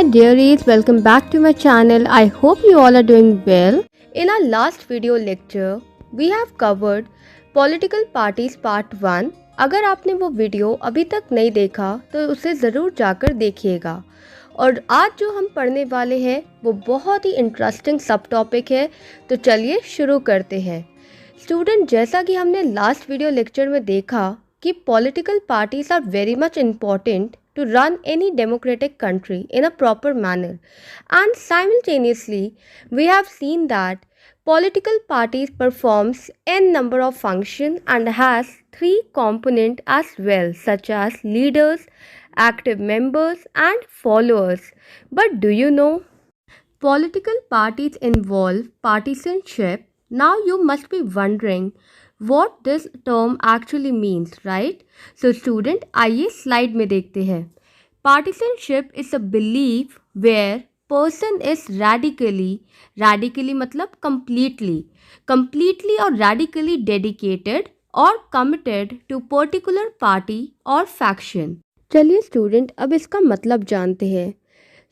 my dearies, welcome back to my channel. I hope you all are doing well. In our last video lecture, we have covered political parties part 1. अगर आपने वो video अभी तक नहीं देखा तो उसे ज़रूर जाकर देखिएगा। और आज जो हम पढ़ने वाले हैं वो बहुत ही इंटरेस्टिंग सब टॉपिक है, तो चलिए शुरू करते हैं। स्टूडेंट, जैसा कि हमने लास्ट वीडियो लेक्चर में देखा कि political parties are very much important to run any democratic country in a proper manner, and simultaneously we have seen that political parties performs n number of functions and has three components as well, such as leaders, active members and followers. But do you know, political parties involve partisanship. Now you must be wondering what this term actually means, right? So student, आइए slide में देखते हैं। Partisanship is a belief where person is radically मतलब completely और radically dedicated और committed to particular party or faction। चलिए student, अब इसका मतलब जानते हैं।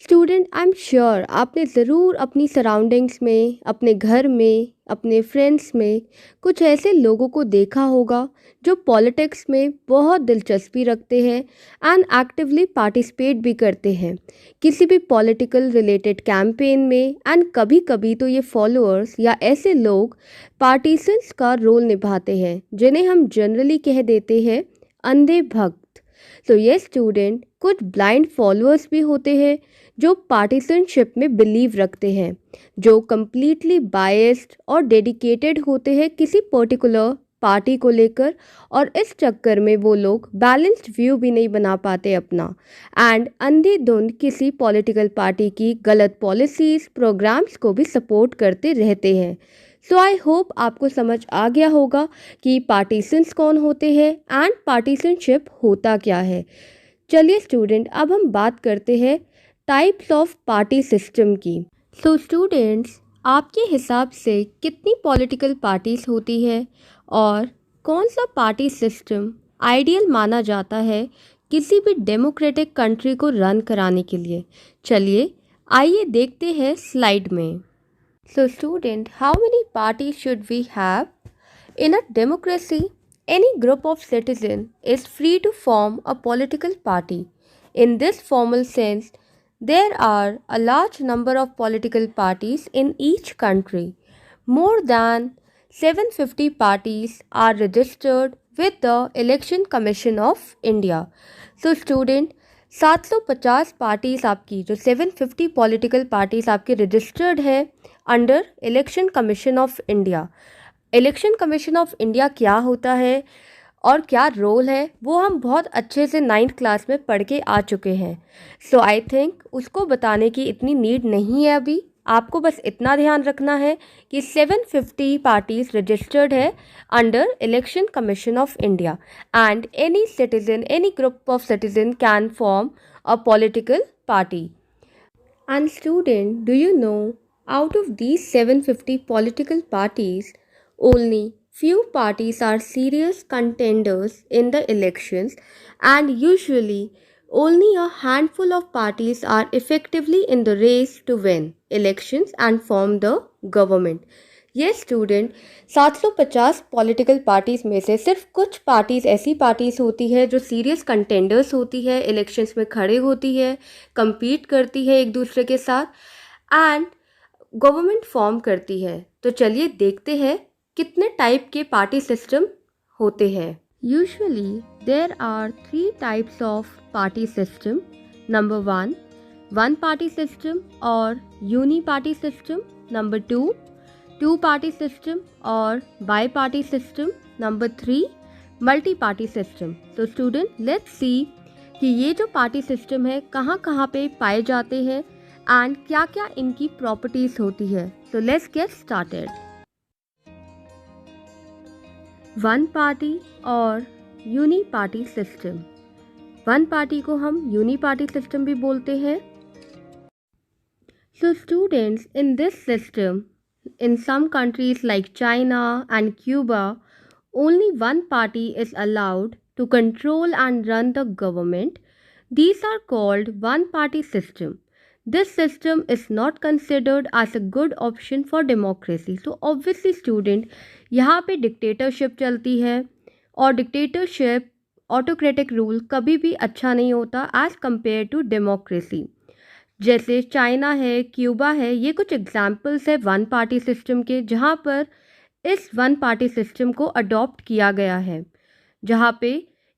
स्टूडेंट, आई एम श्योर आपने ज़रूर अपनी सराउंडिंग्स में, अपने घर में, अपने फ्रेंड्स में कुछ ऐसे लोगों को देखा होगा जो पॉलिटिक्स में बहुत दिलचस्पी रखते हैं एंड एक्टिवली पार्टिसिपेट भी करते हैं किसी भी पॉलिटिकल रिलेटेड कैंपेन में। एंड कभी कभी तो ये फॉलोअर्स या ऐसे लोग पार्टीसन्स का रोल निभाते हैं जिन्हें हम जनरली कह देते हैं अंधे भक्त। तो ये स्टूडेंट, कुछ ब्लाइंड फॉलोअर्स भी होते हैं जो पार्टिसनशिप में बिलीव रखते हैं, जो कम्प्लीटली बायस्ड और डेडिकेटेड होते हैं किसी पर्टिकुलर पार्टी को लेकर, और इस चक्कर में वो लोग बैलेंस्ड व्यू भी नहीं बना पाते अपना, एंड अंधेधुंध किसी पॉलिटिकल पार्टी की गलत पॉलिसीज़, प्रोग्राम्स को भी सपोर्ट करते रहते हैं। सो आई होप आपको समझ आ गया होगा कि पार्टीसन्स कौन होते हैं एंड पार्टीसनशिप होता क्या है। चलिए स्टूडेंट, अब हम बात करते हैं टाइप्स ऑफ पार्टी सिस्टम की। सो स्टूडेंट्स, आपके हिसाब से कितनी पॉलिटिकल पार्टीज होती है और कौन सा पार्टी सिस्टम आइडियल माना जाता है किसी भी डेमोक्रेटिक कंट्री को रन कराने के लिए? चलिए आइए देखते हैं स्लाइड में। So student, how many parties should we have? In a democracy, any group of citizens is free to form a political party. In this formal sense, there are a large number of political parties in each country. More than 750 parties are registered with the Election Commission of India. So student, 750 parties आपकी, जो 750 political parties आपकी registered है under election commission of India. Election commission of India क्या होता है और क्या role है वो हम बहुत अच्छे से 9th क्लास में पढ़ के आ चुके हैं। सो आई थिंक उसको बताने की इतनी नीड नहीं है अभी। आपको बस इतना ध्यान रखना है कि 750 पार्टीज रजिस्टर्ड है under election commission of India, and any citizen, any group of citizen can form a political party. And student, do you know, out of these 750 political parties, only few parties are serious contenders in the elections, and usually only a handful of parties are effectively in the race to win elections and form the government. Yes student, 750 political parties में से सिर्फ कुछ parties ऐसी parties होती है जो serious contenders होती है, इलेक्शंस में खड़े होती है, compete करती है एक दूसरे के साथ, एंड गवर्नमेंट फॉर्म करती है। तो चलिए देखते हैं कितने टाइप के पार्टी सिस्टम होते हैं। Usually there are 3 types of party system. Number 1, one party system और uni party system. Number 2, two party system और bi party system. Number 3, multi party system. तो स्टूडेंट, लेट्स सी कि ये जो party system है कहाँ पे पाए जाते हैं एंड क्या क्या इनकी प्रॉपर्टीज होती है। So let's get started. One party और uni party system. One party को हम यूनी पार्टी सिस्टम भी बोलते हैं। So students, in this system, in some countries like China and Cuba, only one party is allowed to control and run the government. These are called one party system. This system is not considered as a good option for democracy. So obviously student, यहाँ पे dictatorship चलती है और dictatorship autocratic rule कभी भी अच्छा नहीं होता एज़ कम्पेयर टू डेमोक्रेसी। जैसे चाइना है, क्यूबा है, ये कुछ एग्जाम्पल्स है वन पार्टी सिस्टम के, जहाँ पर इस वन पार्टी सिस्टम को अडॉप्ट किया गया है, जहाँ पे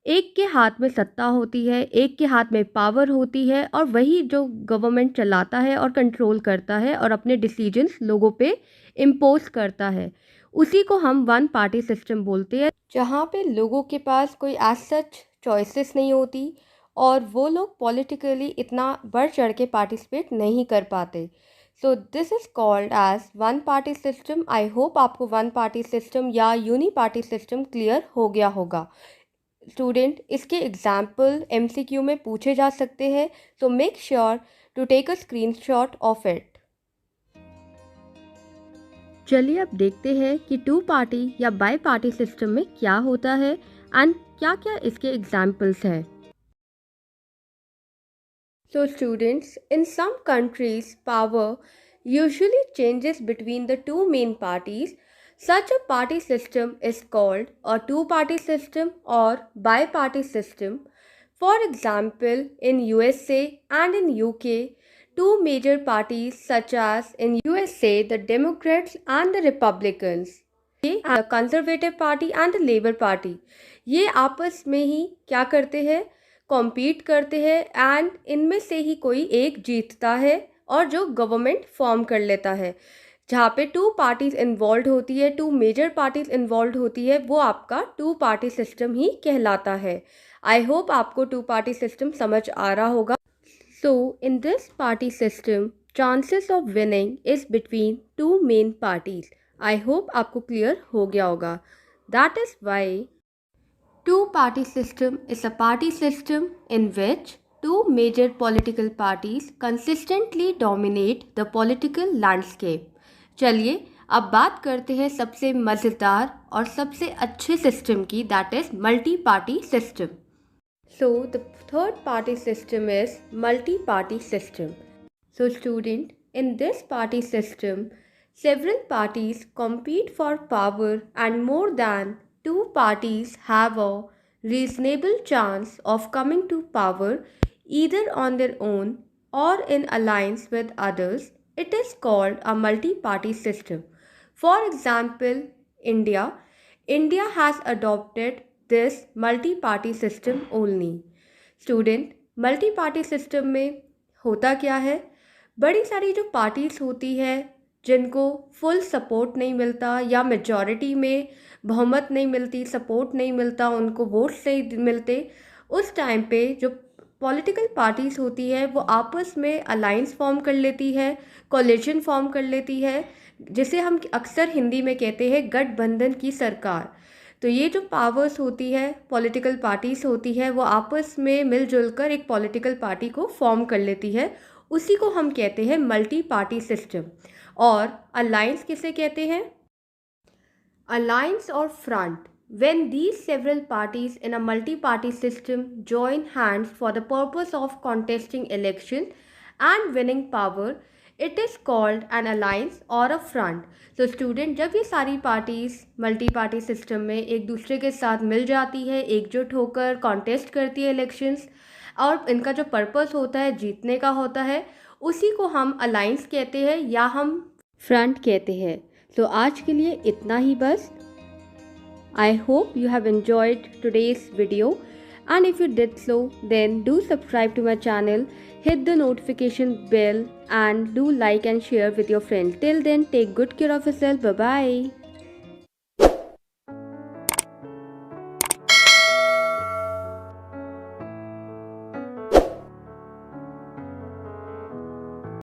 एक के हाथ में सत्ता होती है, एक के हाथ में पावर होती है और वही जो गवर्नमेंट चलाता है और कंट्रोल करता है और अपने डिसीजंस लोगों पे इम्पोज करता है। उसी को हम वन पार्टी सिस्टम बोलते हैं, जहाँ पे लोगों के पास कोई एज सच चॉइसेस नहीं होती और वो लोग पॉलिटिकली इतना बढ़ चढ़ के पार्टिसिपेट नहीं कर पाते। So this is called as one party system. I hope आपको वन पार्टी सिस्टम या यूनी पार्टी सिस्टम क्लियर हो गया होगा। स्टूडेंट, इसके एग्जाम्पल MCQ में पूछे जा सकते हैं, तो make sure to take a screenshot of it. चलिए अब देखते हैं कि टू पार्टी या बाई पार्टी सिस्टम में क्या होता है एंड क्या क्या इसके एग्जाम्पल्स हैं। So students, in some countries, power usually changes between the two main parties. Such a party system is called a two-party system or bi-party system. For example, in USA and in UK, two major parties such as in USA, the Democrats and the Republicans, the Conservative Party and the Labour Party, ये आपस में ही क्या करते हैं, compete करते हैं and इनमें से ही कोई एक जीतता है और जो गवर्नमेंट फॉर्म कर लेता है। जहाँ पे टू पार्टीज इन्वॉल्व होती है, टू मेजर पार्टीज इन्वॉल्व होती है, वो आपका टू पार्टी सिस्टम ही कहलाता है। आई होप आपको टू पार्टी सिस्टम समझ आ रहा होगा। So in this party system chances of winning is between two main parties. I hope आपको क्लियर हो गया होगा। That is why two-party system is a party system in which two major political parties consistently dominate the political landscape. चलिए अब बात करते हैं सबसे मज़ेदार और सबसे अच्छे सिस्टम की, that is multi party system. So the third party system is multi party system. So student, in this party system several parties compete for power and more than two parties have a reasonable chance of coming to power either on their own or in alliance with others. It is called a multi-party system. For example, India has adopted this multi-party system only. Student, multi-party system में होता क्या है? बड़ी सारी जो parties होती है जिनको फुल सपोर्ट नहीं मिलता या मेजॉरिटी में बहुमत नहीं मिलती, सपोर्ट नहीं मिलता, उनको वोट्स नहीं मिलते, उस टाइम पे जो पॉलिटिकल पार्टीज़ होती है वो आपस में अलाइंस फॉर्म कर लेती है, कोलिशन फॉर्म कर लेती है, जिसे हम अक्सर हिंदी में कहते हैं गठबंधन की सरकार। तो ये जो पावर्स होती है, पॉलिटिकल पार्टीज़ होती है, वो आपस में मिलजुल कर एक पॉलिटिकल पार्टी को फॉर्म कर लेती है। उसी को हम कहते हैं मल्टी पार्टी सिस्टम। और अलायंस किसे कहते हैं? अलायंस और front, when these several parties in a multi-party system join hands for the purpose of contesting election and winning power, it is called an alliance or a front. So student, जब ये सारी parties multi party system में एक दूसरे के साथ मिल जाती है, एकजुट होकर कॉन्टेस्ट करती है इलेक्शंस, और इनका जो पर्पस होता है जीतने का होता है, उसी को हम अलायंस कहते हैं या हम फ्रंट कहते हैं। तो आज के लिए इतना ही बस। I hope you have enjoyed today's video, and if you did so, then do subscribe to my channel, hit the notification bell, and do like and share with your friends. Till then, take good care of yourself. Bye bye.